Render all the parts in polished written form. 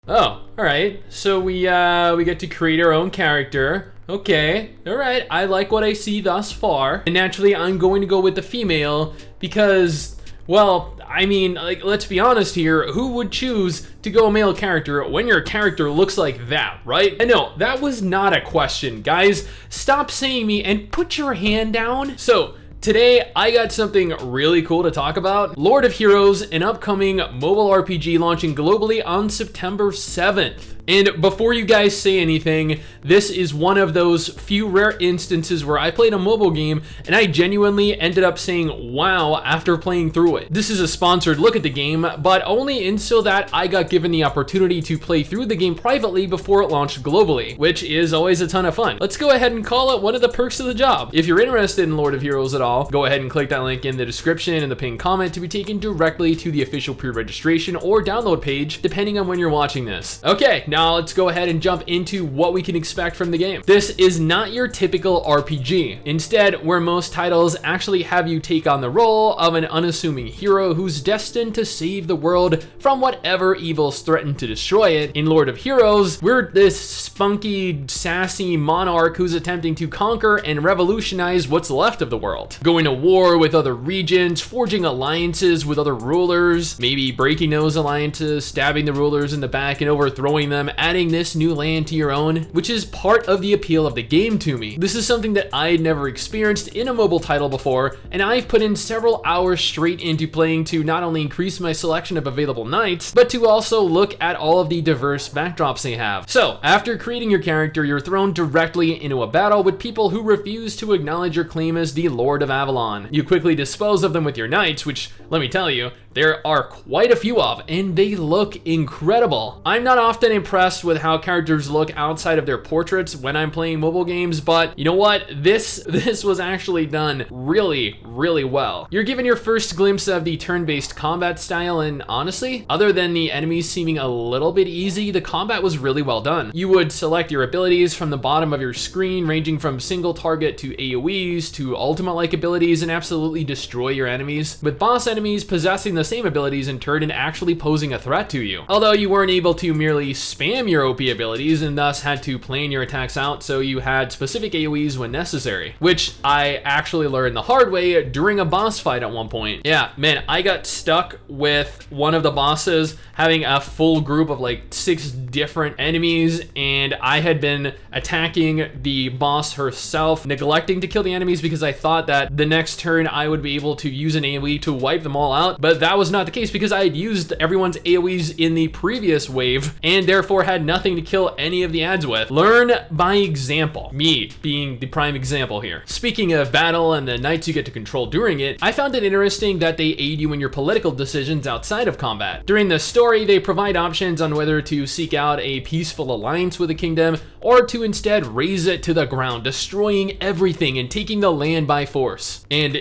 Oh, all right. So we get to create our own character. Okay, all right. I like what I see thus far. And naturally, I'm going to go with the female because, well, I mean, like, let's be honest here. Who would choose to go a male character when your character looks like that, right? And no, that was not a question, guys. Stop saying me and put your hand down. So, today, I got something really cool to talk about. Lord of Heroes, an upcoming mobile RPG launching globally on September 7th. And before you guys say anything, this is one of those few rare instances where I played a mobile game and I genuinely ended up saying wow after playing through it. This is a sponsored look at the game, but only until that I got given the opportunity to play through the game privately before it launched globally, which is always a ton of fun. Let's go ahead and call it one of the perks of the job. If you're interested in Lord of Heroes at all, go ahead and click that link in the description and the pinned comment to be taken directly to the official pre-registration or download page, depending on when you're watching this. Okay, now let's go ahead and jump into what we can expect from the game. This is not your typical RPG. Instead, where most titles actually have you take on the role of an unassuming hero who's destined to save the world from whatever evils threaten to destroy it, in Lord of Heroes, we're this spunky, sassy monarch who's attempting to conquer and revolutionize what's left of the world. Going to war with other regions, forging alliances with other rulers, maybe breaking those alliances, stabbing the rulers in the back and overthrowing them, adding this new land to your own, which is part of the appeal of the game to me. This is something that I had never experienced in a mobile title before, and I've put in several hours straight into playing to not only increase my selection of available knights, but to also look at all of the diverse backdrops they have. So, after creating your character, you're thrown directly into a battle with people who refuse to acknowledge your claim as the Lord of Avalon. You quickly dispose of them with your knights, which, let me tell you, there are quite a few of, and they look incredible. I'm not often impressed with how characters look outside of their portraits when I'm playing mobile games, but you know what? This was actually done really, really well. You're given your first glimpse of the turn-based combat style, and honestly, other than the enemies seeming a little bit easy, the combat was really well done. You would select your abilities from the bottom of your screen, ranging from single target to AoEs to ultimate-like abilities, and absolutely destroy your enemies, with boss enemies possessing the same abilities in turn and actually posing a threat to you. Although you weren't able to merely spam your OP abilities and thus had to plan your attacks out, so you had specific AoEs when necessary, which I actually learned the hard way during a boss fight at one point. Yeah, man, I got stuck with one of the bosses having a full group of like 6 different enemies, and I had been attacking the boss herself, neglecting to kill the enemies because I thought that the next turn I would be able to use an AoE to wipe them all out, but that was not the case because I had used everyone's AoEs in the previous wave and therefore had nothing to kill any of the ads with. Learn by example, me being the prime example here. Speaking of battle and the knights you get to control during it, I found it interesting that they aid you in your political decisions outside of combat. During the story, they provide options on whether to seek out a peaceful alliance with a kingdom or to instead raze it to the ground, destroying everything and taking the land by force. And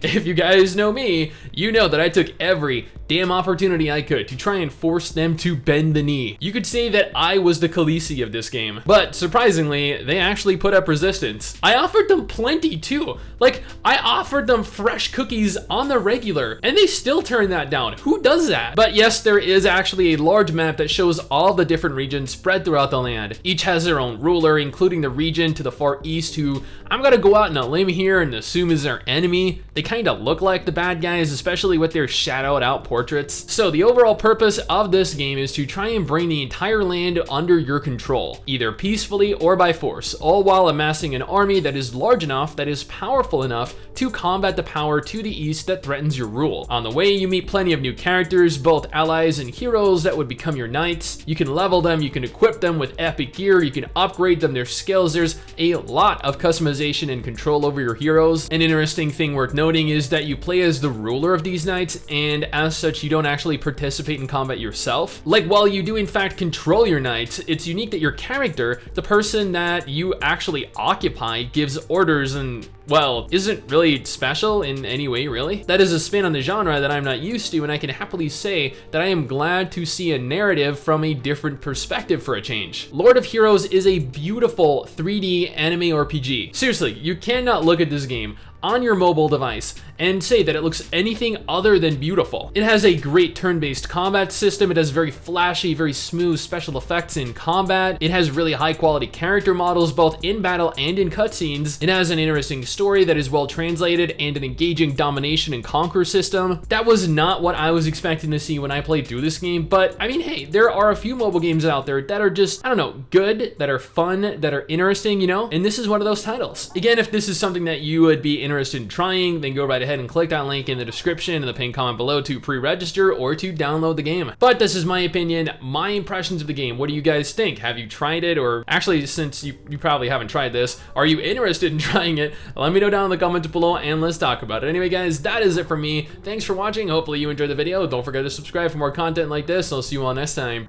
if you guys know me, you know that I took every damn opportunity I could to try and force them to bend the knee. You could say that I was the Khaleesi of this game, but surprisingly, they actually put up resistance. I offered them plenty too. Like, I offered them fresh cookies on the regular, and they still turned that down. Who does that? But yes, there is actually a large map that shows all the different regions spread throughout the land. Each has their own ruler, including the region to the far east, who I'm gonna go out on a limb here and assume is their enemy. They kind of look like the bad guys, especially with their shadowed out portraits. So the overall purpose of this game is to try and bring the entire land under your control, either peacefully or by force, all while amassing an army that is large enough, that is powerful enough to combat the power to the east that threatens your rule. On the way, you meet plenty of new characters, both allies and heroes that would become your knights. You can level them, you can equip them with epic gear, you can upgrade them, their skills. There's a lot of customization and control over your heroes. An interesting thing worth noting is that you play as the ruler of these knights, and as such you don't actually participate in combat yourself. Like, while you do in fact control your knights, it's unique that your character, the person that you actually occupy, gives orders and well, isn't really special in any way, really. That is a spin on the genre that I'm not used to, and I can happily say that I am glad to see a narrative from a different perspective for a change. Lord of Heroes is a beautiful 3D anime RPG. Seriously, you cannot look at this game on your mobile device and say that it looks anything other than beautiful. It has a great turn-based combat system. It has very flashy, very smooth special effects in combat. It has really high quality character models both in battle and in cutscenes. It has an interesting story that is well translated and an engaging domination and conquer system. That was not what I was expecting to see when I played through this game, but I mean, hey, there are a few mobile games out there that are just, I don't know, good, that are fun, that are interesting, you know? And this is one of those titles. Again, if this is something that you would be interested in trying, then go right ahead and click that link in the description and the pinned comment below to pre-register or to download the game. But this is my opinion, my impressions of the game. What do you guys think? Have you tried it? Or actually, since you probably haven't tried this, are you interested in trying it? Let me know down in the comments below and let's talk about it. Anyway guys, that is it for me. Thanks for watching. Hopefully you enjoyed the video. Don't forget to subscribe for more content like this. I'll see you all next time.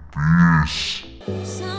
Peace.